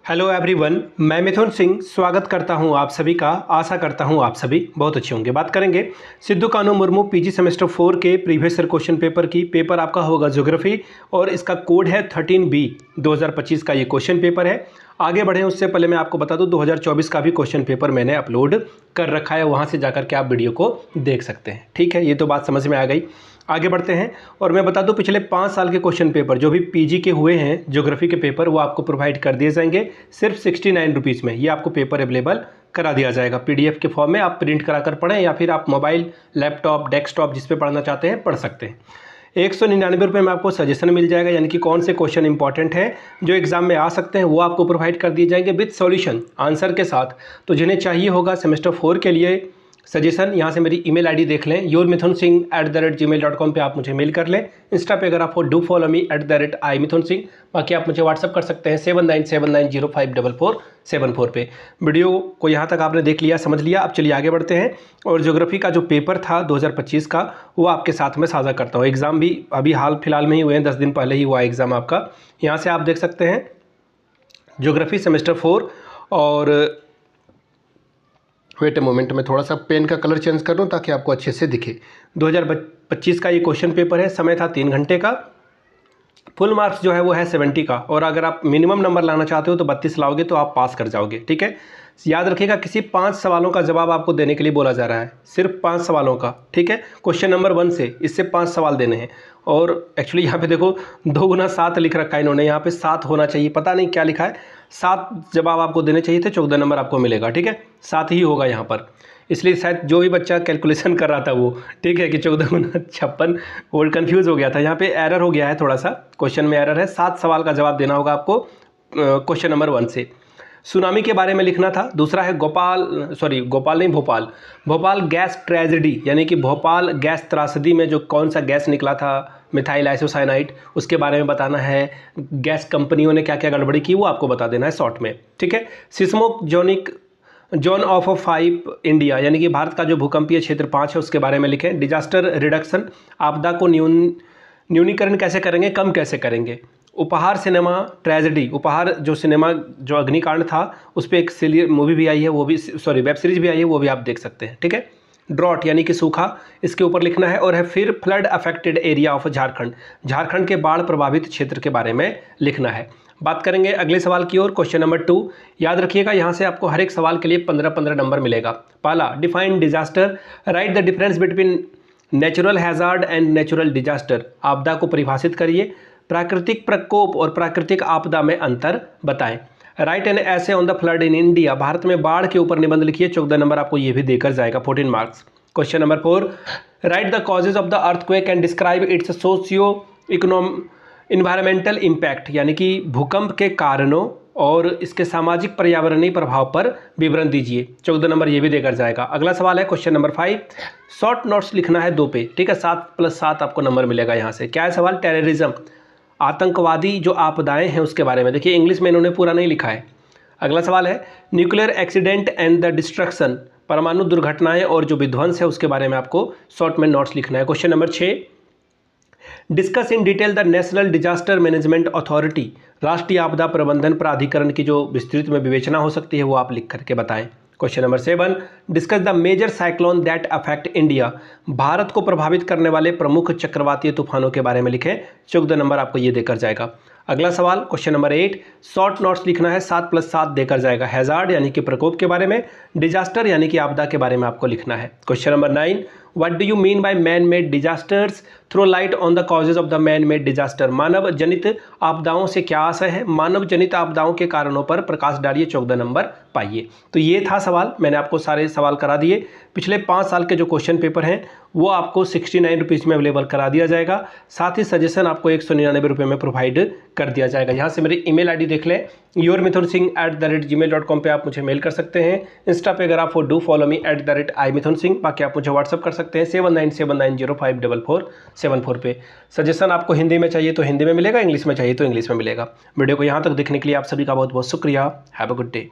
Hello everyone, मैं मिथुन सिंह स्वागत करता हूं आप सभी का। आशा करता हूं आप सभी बहुत अच्छे होंगे। बात करेंगे सिद्धू कान्हू मुर्मू पीजी सेमेस्टर 4 के प्रीवियस ईयर क्वेश्चन पेपर की। पेपर आपका होगा ज्योग्राफी और इसका कोड है 13B 2025 का ये क्वेश्चन पेपर है। आगे बढ़ें उससे पहले मैं आपको बता दूं 2024 का भी क्वेश्चन पेपर मैंने अपलोड कर रखा है, वहाँ से जाकर के आप वीडियो को देख सकते हैं। ठीक है, ये तो बात समझ में आ गई। आगे बढ़ते हैं और मैं बता दूं पिछले 5 साल के क्वेश्चन पेपर जो भी पीजी के हुए हैं ज्योग्राफी के पेपर, वो आपको प्रोवाइड कर दिए जाएंगे सिर्फ 69 रुपीज़ में। ये आपको पेपर अवेलेबल करा दिया जाएगा पीडीएफ के फॉर्म में। आप प्रिंट करा कर पढ़ें या फिर आप मोबाइल, लैपटॉप, डेस्कटॉप जिस पे पढ़ना चाहते हैं पढ़ सकते हैं। 199 रुपये में आपको सजेशन मिल जाएगा, यानी कि कौन से क्वेश्चन इंपॉर्टेंट हैं जो एग्जाम में आ सकते हैं वो आपको प्रोवाइड कर दिए जाएंगे विद सॉल्यूशन आंसर के साथ। तो जिन्हें चाहिए होगा सेमेस्टर 4 के लिए सजेशन, यहाँ से मेरी ईमेल आईडी देख लें yourmithunsingh@gmail.com पे आप मुझे मेल कर लें। इंस्टा पे अगर आप हो डू फॉलो मी @imithunsingh। बाकी आप मुझे व्हाट्सअप कर सकते हैं 7979054474 पे। वीडियो को यहाँ तक आपने देख लिया, समझ लिया। अब चलिए आगे बढ़ते हैं और ज्योग्राफी का जो पेपर था 2025 का वो आपके साथ में साझा करता हूँ। एग्ज़ाम भी अभी हाल फिलहाल में ही हुए हैं, 10 दिन पहले ही हुआ एग्ज़ाम आपका। यहाँ से आप देख सकते हैं ज्योग्राफी सेमेस्टर 4। और वेट ए मोमेंट, में थोड़ा सा पेन का कलर चेंज कर लूँ ताकि आपको अच्छे से दिखे। 2025 का ये क्वेश्चन पेपर है। समय था 3 घंटे का। फुल मार्क्स जो है वो है 70 का, और अगर आप मिनिमम नंबर लाना चाहते हो तो 32 लाओगे तो आप पास कर जाओगे। ठीक है, याद रखिएगा किसी 5 सवालों का जवाब आपको देने के लिए बोला जा रहा है, सिर्फ 5 सवालों का। ठीक है, क्वेश्चन नंबर 1 से इससे 5 सवाल देने हैं। और एक्चुअली यहाँ पे देखो 2 गुना 7 लिख रखा है इन्होंने, यहाँ पे 7 होना चाहिए, पता नहीं क्या लिखा है। 7 जवाब आपको देने चाहिए थे, 14 नंबर आपको मिलेगा। ठीक है, 7 ही होगा यहाँ पर, इसलिए शायद जो भी बच्चा कैलकुलेशन कर रहा था वो, ठीक है, कि 14 गुना 56 वो कन्फ्यूज़ हो गया था। यहाँ पे एरर हो गया है, थोड़ा सा क्वेश्चन में एरर है। 7 सवाल का जवाब देना होगा आपको क्वेश्चन नंबर 1 से। सुनामी के बारे में लिखना था। दूसरा है भोपाल गैस ट्रेजेडी, यानी कि भोपाल गैस त्रासदी में जो कौन सा गैस निकला था, मिथाइल आइसोसाइनाइड, उसके बारे में बताना है। गैस कंपनियों ने क्या क्या गड़बड़ी की वो आपको बता देना है शॉर्ट में। ठीक है, सिस्मोजोनिक जोन ऑफ 5 इंडिया, यानी कि भारत का जो भूकंपीय क्षेत्र 5 है उसके बारे में लिखें। डिजास्टर रिडक्शन, आपदा को न्यूनीकरण कैसे करेंगे, कम कैसे करेंगे। उपहार सिनेमा ट्रेजेडी, उपहार जो सिनेमा जो अग्निकांड था उस पर एक मूवी भी आई है, वो भी वेब सीरीज भी आई है, वो भी आप देख सकते हैं। ठीक है, ड्रॉट यानी कि सूखा, इसके ऊपर लिखना है। और है फिर flood affected area of Jharkhand के बाढ़ प्रभावित क्षेत्र के बारे में लिखना है। बात करेंगे अगले सवाल की ओर, क्वेश्चन नंबर 2। याद रखिएगा यहाँ से आपको हर एक सवाल के लिए 15-15 नंबर मिलेगा। पहला, define disaster, right the difference between natural hazard and natural disaster, आपदा को परिभाषित करिए। प्राकृतिक प्रकोप और प्राकृतिक आपदा में अंतर बताएं। राइट एन ऐसे on the flood in India, Bharat में बाढ़ के ऊपर निबंध लिखिए। 14 नंबर आपको ये भी देकर जाएगा, 14 marks. Question number 4, right the causes of the earthquake and describe it's socio environmental impact, यानी कि भूकंप के कारणों और इसके सामाजिक पर्यावरणीय प्रभाव पर विवरण दीजिए। 14 नंबर ये भी देकर जाएगा। अगला सवाल है क्वेश्चन नंबर 5, शॉर्ट नोट्स लिखना है 2 पे। ठीक है, 7+7 आपको नंबर मिलेगा यहाँ से। क्या है सवाल, टेररिज्म, आतंकवादी जो आपदाएं हैं उसके बारे में। देखिए इंग्लिश में इन्होंने पूरा नहीं लिखा है। अगला सवाल है nuclear accident and the destruction, परमाणु दुर्घटनाएं और जो विध्वंस है उसके बारे में आपको शॉर्ट में नोट्स लिखना है। Question number 6, discuss in detail the national disaster management authority, राष्ट्रीय आपदा प्रबंधन प्राधिकरण की जो विस्तृत में विवेचना हो सकती है वो आप लिख करके बताएं। Question number 7, discuss the major cyclone that affect India, Bharat को प्रभावित करने वाले प्रमुख चक्रवातीय तूफानों के बारे में लिखें। 14 नंबर आपको ये देकर जाएगा। अगला सवाल क्वेश्चन नंबर 8, शॉर्ट नोट्स लिखना है, 7+7 देकर जाएगा। हैजार्ड यानी कि प्रकोप के बारे में, डिजास्टर यानी कि आपदा के बारे में आपको लिखना है। Question number 9, what do you mean by man made disasters, throw light on the causes of the man made disaster, मानव जनित आपदाओं से क्या आशय है, मानव जनित आपदाओं के कारणों पर प्रकाश डालिए। 14 नंबर पाइए। तो ये था सवाल, मैंने आपको सारे सवाल करा दिए। पिछले 5 साल के जो क्वेश्चन पेपर हैं वो आपको 69 रुपीज़ में अवेलेबल करा दिया जाएगा। साथ ही सजेशन आपको 199 रुपये में प्रोवाइड कर दिया जाएगा। यहाँ से मेरी ईमेल आईडी देख लें yourmithunsingh@gmail.com पे आप मुझे मेल कर सकते हैं। इंस्टा पे अगर आप हो डू फॉलो मी @imithunsingh। बाकी आप मुझे व्हाट्सअप कर सकते हैं 7979054474 पे। सजेशन आपको हिंदी में चाहिए तो हिंदी में मिलेगा, इंग्लिश में चाहिए तो इंग्लिश में मिलेगा। वीडियो को यहाँ तक देखने के लिए आप सभी का बहुत बहुत शुक्रिया। Have a good day.